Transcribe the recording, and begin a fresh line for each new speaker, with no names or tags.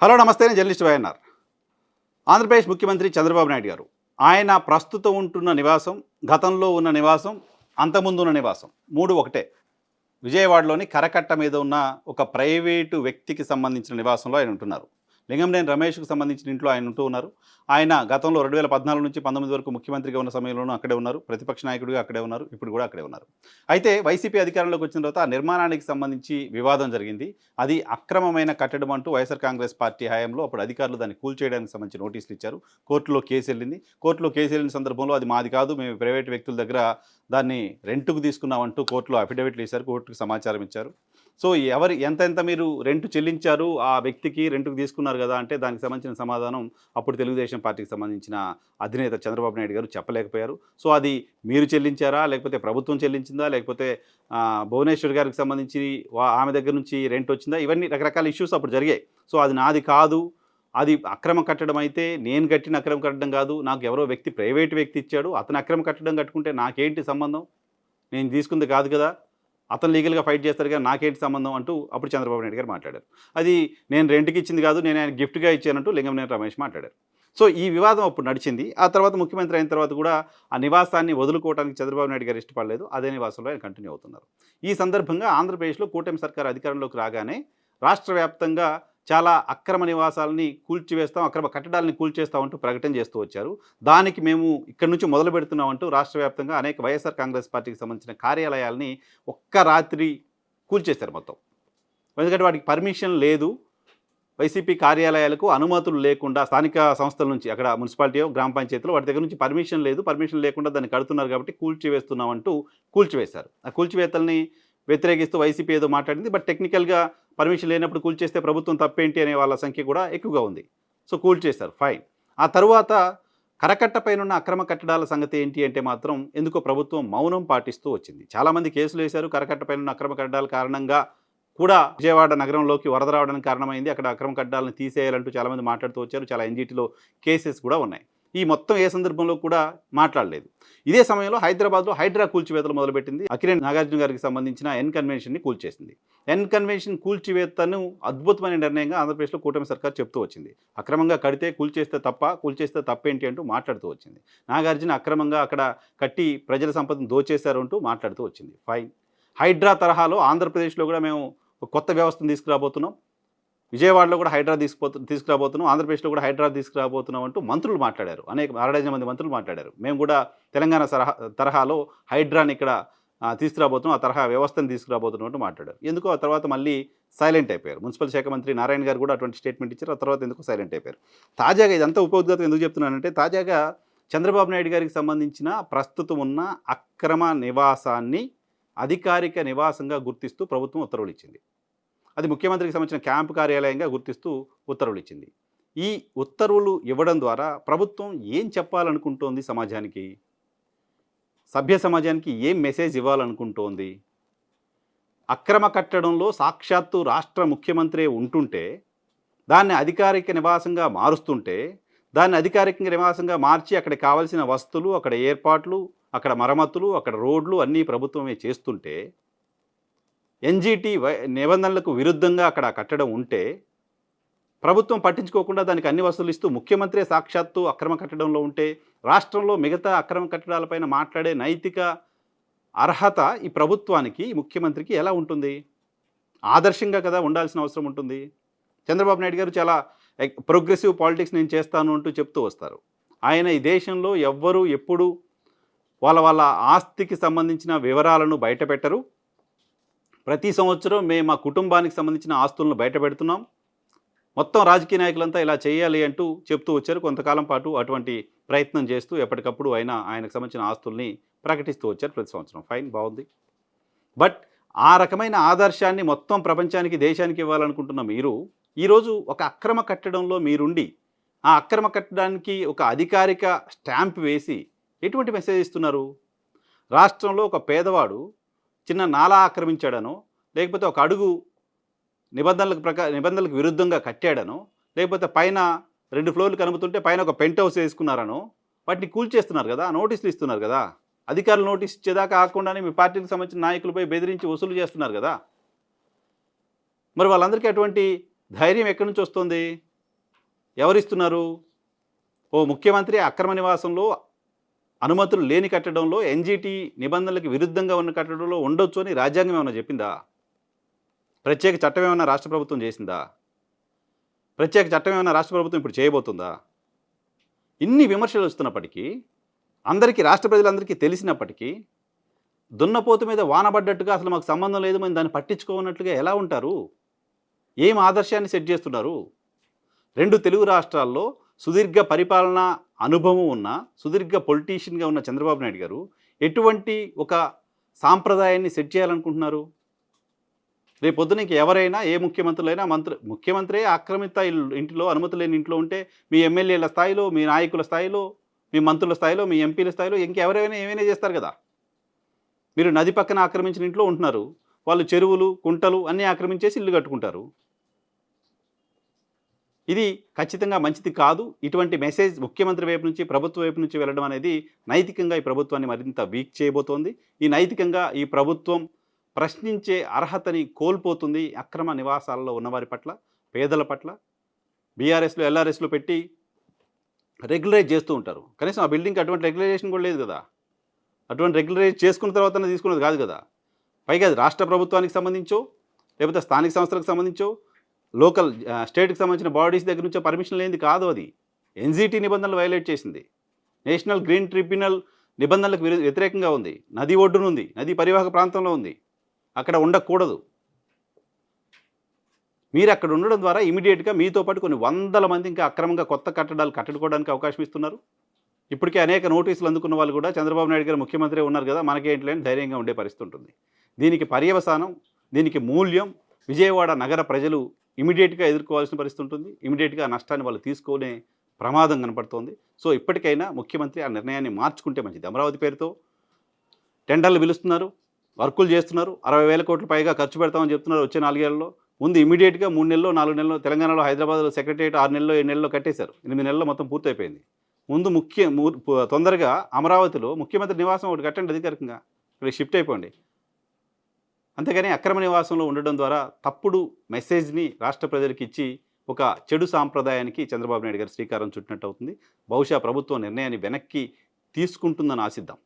Hello నమస్తే, నేను journalist YNR. Andhra Pradesh ముఖ్యమంత్రి చంద్రబాబు నాయుడు గారు ఆయన ప్రస్తుతం ఉంటున్న నివాసం, గతంలో ఉన్న నివాసం, అంతకుముందు ఉన్న నివాసం 3 ఒకటే. విజయవాడలోని కరకట్ట మీద ఉన్న ఒక ప్రైవేటు వ్యక్తికి సంబంధించిన నివాసంలో ఆయన ఉంటున్నారు. లింగంనేని రమేష్‌కు సంబంధించిన ఇంట్లో ఆయన ఉంటూ ఉన్నారు. ఆయన గతంలో 2014 నుంచి 19 వరకు ముఖ్యమంత్రిగా ఉన్న సమయంలోనూ అక్కడే ఉన్నారు. ప్రతిపక్ష నాయకుడిగా అక్కడే ఉన్నారు. ఇప్పుడు కూడా అక్కడే ఉన్నారు. అయితే వైసీపీ అధికారంలోకి వచ్చిన తర్వాత ఆ నిర్మాణానికి సంబంధించి వివాదం జరిగింది. అది అక్రమమైన కట్టడం అంటూ వైఎస్ఆర్ కాంగ్రెస్ పార్టీ హయాంలో అప్పుడు అధికారులు దాన్ని కూల్చేయడానికి సంబంధించి నోటీసులు ఇచ్చారు. కోర్టులో కేసు వెళ్ళింది. కోర్టులో కేసు వెళ్ళిన సందర్భంలో అది మాది కాదు, మేము ప్రైవేట్ వ్యక్తుల దగ్గర దాన్ని రెంట్‌కు తీసుకున్నామంటూ కోర్టులో అఫిడవిట్లు వేశారు. కోర్టుకు సమాచారం ఇచ్చారు. సో ఎంత మీరు రెంట్ చెల్లించారు ఆ వ్యక్తికి, రెంట్‌కు తీసుకున్నారు కదా అంటే దానికి సంబంధించిన సమాధానం అప్పుడు తెలుగుదేశం పార్టీకి సంబంధించిన అధినేత చంద్రబాబు నాయుడు గారు చెప్పలేకపోయారు. సో అది మీరు చెల్లించారా? లేకపోతే ప్రభుత్వం చెల్లించిందా? లేకపోతే భువనేశ్వర్ గారికి సంబంధించి ఆమె దగ్గర నుంచి రెంట్ వచ్చిందా? ఇవన్నీ రకరకాల ఇష్యూస్ అప్పుడు జరిగాయి. సో అది నాది కాదు, అది అక్రమ కట్టడం అయితే నేను కట్టిన అక్రమ కట్టడం కాదు, నాకు ఎవరో వ్యక్తి ప్రైవేట్ వ్యక్తి ఇచ్చాడు, అతను అక్రమ కట్టడం కట్టుకుంటే నాకేంటి సంబంధం? నేను తీసుకుంది కాదు కదా, అతను లీగల్‌గా ఫైట్ చేస్తాడు కదా, నాకేంటి సంబంధం అంటూ అప్పుడు చంద్రబాబు నాయుడు గారు మాట్లాడారు. అది నేను రెంట్‌కి ఇచ్చింది కాదు, నేను ఆయన గిఫ్ట్‌గా ఇచ్చానంటూ లింగంనేని రమేష్ మాట్లాడారు. సో ఈ వివాదం అప్పుడు నడిచింది. ఆ తర్వాత ముఖ్యమంత్రి అయిన తర్వాత కూడా ఆ నివాసాన్ని వదులుకోవడానికి చంద్రబాబు నాయుడు గారు ఇష్టపడలేదు. అదే నివాసంలో ఆయన కంటిన్యూ అవుతున్నారు. ఈ సందర్భంగా ఆంధ్రప్రదేశ్‌లో కూటమి సర్కార్ అధికారంలోకి రాగానే రాష్ట్ర వ్యాప్తంగా చాలా అక్రమ నివాసాలని కూల్చివేస్తాం, అక్రమ కట్టడాలని కూల్చేస్తామంటూ ప్రకటన చేస్తూ వచ్చారు. దానికి మేము ఇక్కడి నుంచి మొదలు పెడుతున్నామంటూ రాష్ట్ర వ్యాప్తంగా అనేక వైఎస్ఆర్ కాంగ్రెస్ పార్టీకి సంబంధించిన కార్యాలయాల్ని ఒక్క రాత్రి కూల్చేశారు మొత్తం. ఎందుకంటే వాటికి పర్మిషన్ లేదు. వైసీపీ కార్యాలయాలకు అనుమతులు లేకుండా స్థానిక సంస్థల నుంచి, అక్కడ మున్సిపాలిటీయో గ్రామ పంచాయతీలో వాటి దగ్గర నుంచి పర్మిషన్ లేదు, పర్మిషన్ లేకుండా దాన్ని కడుతున్నారు కాబట్టి కూల్చివేస్తున్నామంటూ కూల్చివేశారు. ఆ కూల్చివేతల్ని వ్యతిరేకిస్తూ వైసీపీ ఏదో మాట్లాడింది. బట్ టెక్నికల్‌గా పర్మిషన్ లేనప్పుడు కూల్చేస్తే ప్రభుత్వం తప్పేంటి అనే వాళ్ళ సంఖ్య కూడా ఎక్కువగా ఉంది. సో కూల్చేశారు, ఫైన్. ఆ తరువాత కరకట్ట పైనున్న అక్రమ కట్టడాల సంగతి ఏంటి అంటే మాత్రం ఎందుకో ప్రభుత్వం మౌనం పాటిస్తూ వచ్చింది. చాలామంది కేసులు వేశారు. కరకట్ట పైనున్న అక్రమ కట్టడాల కారణంగా కూడా విజయవాడ నగరంలోకి వరద రావడానికి కారణమైంది. అక్కడ అక్రమ కట్టడాలను తీసేయాలంటూ చాలామంది మాట్లాడుతూ వచ్చారు. చాలా ఎన్‌జీటీలో కేసెస్ కూడా ఉన్నాయి. ఈ మొత్తం ఏ సందర్భంలో కూడా మాట్లాడలేదు. ఇదే సమయంలో హైదరాబాద్‌లో హైడ్రా కూల్చివేతలు మొదలుపెట్టింది. అక్కినేని నాగార్జున గారికి సంబంధించిన ఎన్ కన్వెన్షన్‌ని కూల్చేసింది. ఎన్ కన్వెన్షన్ కూల్చివేతను అద్భుతమైన నిర్ణయంగా ఆంధ్రప్రదేశ్‌లో కూటమి సర్కార్ చెప్తూ వచ్చింది. అక్రమంగా కడితే కూల్చేస్తే తప్ప, కూల్చేస్తే తప్పేంటి అంటూ మాట్లాడుతూ వచ్చింది. నాగార్జున అక్రమంగా అక్కడ కట్టి ప్రజల సంపదను దోచేశారు అంటూ మాట్లాడుతూ వచ్చింది. ఫైన్. హైడ్రా తరహాలో ఆంధ్రప్రదేశ్‌లో కూడా మేము ఒక కొత్త వ్యవస్థను తీసుకురాబోతున్నాం. విజయవాడలో కూడా హైడ్రా తీసుకురాబోతున్నాం, ఆంధ్రప్రదేశ్లో కూడా హైడ్రా తీసుకురాబోతున్నాం అంటూ మంత్రులు మాట్లాడారు. అనేక 6 మంది మంత్రులు మాట్లాడారు. మేము కూడా తెలంగాణ తరహాలో హైడ్రాని ఇక్కడ తీసుకురాబోతున్నాం, ఆ తరహా వ్యవస్థను తీసుకురాబోతున్నాం అంటూ మాట్లాడారు. ఎందుకో ఆ తర్వాత మళ్ళీ సైలెంట్ అయిపోయారు. మున్సిపల్ శాఖ మంత్రి నారాయణ గారు కూడా అటువంటి స్టేట్మెంట్ ఇచ్చారు. ఆ తర్వాత ఎందుకో సైలెంట్ అయిపోయారు. తాజాగా ఇదంతా ఉపోద్ఘాతం ఎందుకు చెప్తున్నానంటే, తాజాగా చంద్రబాబు నాయుడు గారికి సంబంధించిన ప్రస్తుతం ఉన్న అక్రమ నివాసాన్ని అధికారిక నివాసంగా గుర్తిస్తూ ప్రభుత్వం ఉత్తర్వులు ఇచ్చింది. అది ముఖ్యమంత్రికి సంబంధించిన క్యాంపు కార్యాలయంగా గుర్తిస్తూ ఉత్తర్వులు ఇచ్చింది. ఈ ఉత్తర్వులు ఇవ్వడం ద్వారా ప్రభుత్వం ఏం చెప్పాలనుకుంటోంది సమాజానికి? సభ్య సమాజానికి ఏం మెసేజ్ ఇవ్వాలనుకుంటోంది? అక్రమ కట్టడంలో సాక్షాత్తు రాష్ట్ర ముఖ్యమంత్రే ఉంటుంటే, దాన్ని అధికారిక నివాసంగా మారుస్తుంటే, దాన్ని అధికారిక నివాసంగా మార్చి అక్కడికి కావాల్సిన వస్తువులు, అక్కడ ఏర్పాట్లు, అక్కడ మరమ్మతులు, అక్కడ రోడ్లు అన్నీ ప్రభుత్వమే చేస్తుంటే, ఎన్‌జీటీ నిబంధనలకు విరుద్ధంగా అక్కడ కట్టడం ఉంటే, ప్రభుత్వం పట్టించుకోకుండా దానికి అన్ని వసతులు ఇస్తూ ముఖ్యమంత్రే సాక్షాత్తు అక్రమ కట్టడంలో ఉంటే, రాష్ట్రంలో మిగతా అక్రమ కట్టడాలపైన మాట్లాడే నైతిక అర్హత ఈ ప్రభుత్వానికి, ముఖ్యమంత్రికి ఎలా ఉంటుంది? ఆదర్శంగా కదా ఉండాల్సిన అవసరం ఉంటుంది. చంద్రబాబు నాయుడు గారు చాలా ప్రోగ్రెసివ్ పాలిటిక్స్ నేను చేస్తాను అంటూ చెప్తూ వస్తారు. ఆయన ఈ దేశంలో ఎవ్వరూ ఎప్పుడు వాళ్ళ ఆస్తికి సంబంధించిన వివరాలను బయటపెట్టరు. ప్రతి సంవత్సరం మేము మా కుటుంబానికి సంబంధించిన ఆస్తులను బయటపెడుతున్నాం, మొత్తం రాజకీయ నాయకులంతా ఇలా చేయాలి అంటూ చెప్తూ వచ్చారు. కొంతకాలం పాటు అటువంటి ప్రయత్నం చేస్తూ ఎప్పటికప్పుడు ఆయనకు సంబంధించిన ఆస్తుల్ని ప్రకటిస్తూ వచ్చారు ప్రతి సంవత్సరం. ఫైన్, బాగుంది. బట్ ఆ రకమైన ఆదర్శాన్ని మొత్తం ప్రపంచానికి, దేశానికి ఇవ్వాలనుకుంటున్న మీరు ఈరోజు ఒక అక్రమ కట్టడంలో మీరుండి, ఆ అక్రమ కట్టడానికి ఒక అధికారిక స్టాంప్ వేసి ఎటువంటి మెసేజ్ ఇస్తున్నారు? రాష్ట్రంలో ఒక పేదవాడు చిన్న నాలా ఆక్రమించాడనో, లేకపోతే ఒక అడుగు నిబంధనలకు విరుద్ధంగా కట్టాడనో, లేకపోతే పైన 2 ఫ్లోర్లు కనుపుతుంటే పైన ఒక పెంట్ హౌస్ వేసుకున్నారనో, వాటిని కూల్చేస్తున్నారు కదా, నోటీసులు ఇస్తున్నారు కదా. అధికారులు నోటీస్ ఇచ్చేదాకా ఆగకుండానే మీ పార్టీకి సంబంధించిన నాయకులపై బెదిరించి వసూలు చేస్తున్నారు కదా. మరి వాళ్ళందరికీ అటువంటి ధైర్యం ఎక్కడి నుంచి వస్తుంది? ఎవరిస్తున్నారు? ఓ ముఖ్యమంత్రి అక్రమ నివాసంలో అనుమతులు లేని కట్టడంలో ఎన్‌జీటీ నిబంధనలకు విరుద్ధంగా ఉన్న కట్టడంలో ఉండొచ్చు అని రాజ్యాంగం ఏమన్నా చెప్పిందా? ప్రత్యేక చట్టం ఏమన్నా రాష్ట్ర ప్రభుత్వం చేసిందా? ప్రత్యేక చట్టం ఏమన్నా రాష్ట్ర ప్రభుత్వం ఇప్పుడు చేయబోతుందా? ఇన్ని విమర్శలు వస్తున్నప్పటికీ, రాష్ట్ర ప్రజలందరికీ తెలిసినప్పటికీ, దున్నపోతు మీద వాన పడ్డట్టుగా అసలు మాకు సంబంధం లేదు, మేము దాన్ని పట్టించుకోనట్లుగా ఎలా ఉంటారు? ఏం ఆదర్శాన్ని సెట్ చేస్తున్నారు? 2 తెలుగు రాష్ట్రాల్లో సుదీర్ఘ పరిపాలనా అనుభవం ఉన్న, సుదీర్ఘ పొలిటీషియన్‌గా ఉన్న చంద్రబాబు నాయుడు గారు ఎటువంటి ఒక సాంప్రదాయాన్ని సెట్ చేయాలనుకుంటున్నారు? రేపొద్దున ఇంక ఎవరైనా ఏ ముఖ్యమంత్రులైనా ముఖ్యమంత్రే ఆక్రమిత ఇంటిలో అనుమతి లేని ఇంట్లో ఉంటే మీ ఎమ్మెల్యేల స్థాయిలో, మీ నాయకుల స్థాయిలో, మీ మంత్రుల స్థాయిలో, మీ ఎంపీల స్థాయిలో ఇంకెవరైనా ఏమైనా చేస్తారు కదా! మీరు నది పక్కన ఆక్రమించిన ఇంట్లో ఉంటున్నారు. వాళ్ళు చెరువులు, కుంటలు అన్నీ ఆక్రమించేసి ఇల్లు కట్టుకుంటారు. ఇది ఖచ్చితంగా మంచిది కాదు. ఇటువంటి మెసేజ్ ముఖ్యమంత్రి వైపు నుంచి, ప్రభుత్వం వైపు నుంచి వెళ్ళడం అనేది నైతికంగా ఈ ప్రభుత్వాన్ని మరింత వీక్ చేయబోతోంది. నైతికంగా ఈ ప్రభుత్వం ప్రశ్నించే అర్హతని కోల్పోతుంది. అక్రమ నివాసాల్లో ఉన్నవారి పట్ల, పేదల పట్ల బీఆర్ఎస్‌లో, ఎల్ఆర్ఎస్‌లో పెట్టి రెగ్యులరైజ్ చేస్తూ ఉంటారు. కనీసం ఆ బిల్డింగ్‌కి అటువంటి రెగ్యులరైజేషన్ కూడా లేదు కదా! అటువంటి రెగ్యులరైజ్ చేసుకున్న తర్వాతనే తీసుకున్నది కాదు కదా! పైగా అది రాష్ట్ర ప్రభుత్వానికి సంబంధించో, లేకపోతే స్థానిక సంస్థలకు సంబంధించో, లోకల్ స్టేట్‌కి సంబంధించిన బాడీస్ దగ్గర నుంచో పర్మిషన్ లేనిది కాదు అది. ఎన్‌జీటీ నిబంధనలు వయోలేట్ చేసింది. నేషనల్ గ్రీన్ ట్రిబ్యునల్ నిబంధనలకు వ్యతిరేకంగా ఉంది. నది ఒడ్డునుంది. నదీ పరివాహక ప్రాంతంలో ఉంది. అక్కడ ఉండకూడదు. మీరు అక్కడ ఉండడం ద్వారా ఇమీడియట్‌గా మీతో పాటు కొన్ని వందల మంది ఇంకా అక్రమంగా కొత్త కట్టడాలు కట్టుకోవడానికి అవకాశం ఇస్తున్నారు. ఇప్పటికే అనేక నోటీసులు అందుకున్న వాళ్ళు కూడా చంద్రబాబు నాయుడు గారు ముఖ్యమంత్రి ఉన్నారు కదా, మనకేంటిలే అని ధైర్యంగా ఉండే పరిస్థితి ఉంటుంది. దీనికి పర్యవసానం, దీనికి మూల్యం విజయవాడ నగర ప్రజలు ఇమీడియట్‌గా ఎదుర్కోవాల్సిన పరిస్థితి ఉంటుంది. ఇమీడియట్‌గా ఆ నష్టాన్ని వాళ్ళు తీసుకునే ప్రమాదం కనపడుతోంది. సో ఇప్పటికైనా ముఖ్యమంత్రి ఆ నిర్ణయాన్ని మార్చుకుంటే మంచిది. అమరావతి పేరుతో టెండర్లు పిలుస్తున్నారు, వర్కులు చేస్తున్నారు, 60,000 కోట్ల పైగా ఖర్చు పెడతామని చెప్తున్నారు వచ్చే 4 ఏళ్లలో. ముందు ఇమీడియట్‌గా 3 నెలల్లో, 4 నెలల్లో తెలంగాణలో హైదరాబాద్‌లో సెక్రటేరియట్ 6 నెలల్లో, 7 నెలల్లో కట్టేశారు. 8 నెలల్లో మొత్తం పూర్తయిపోయింది. ముందు తొందరగా అమరావతిలో ముఖ్యమంత్రి నివాసం ఒకటి కట్టండి అధికారికంగా. ఇక్కడికి షిఫ్ట్ అయిపోండి. అంతేగాని అక్రమ నివాసంలో ఉండడం ద్వారా తప్పుడు మెసేజ్‌ని రాష్ట్ర ప్రజలకు ఇచ్చి ఒక చెడు సాంప్రదాయానికి చంద్రబాబు నాయుడు గారు శ్రీకారం చుట్టినట్టు అవుతుంది. బహుశా ప్రభుత్వం నిర్ణయాన్ని వెనక్కి తీసుకుంటుందని ఆశిద్దాం.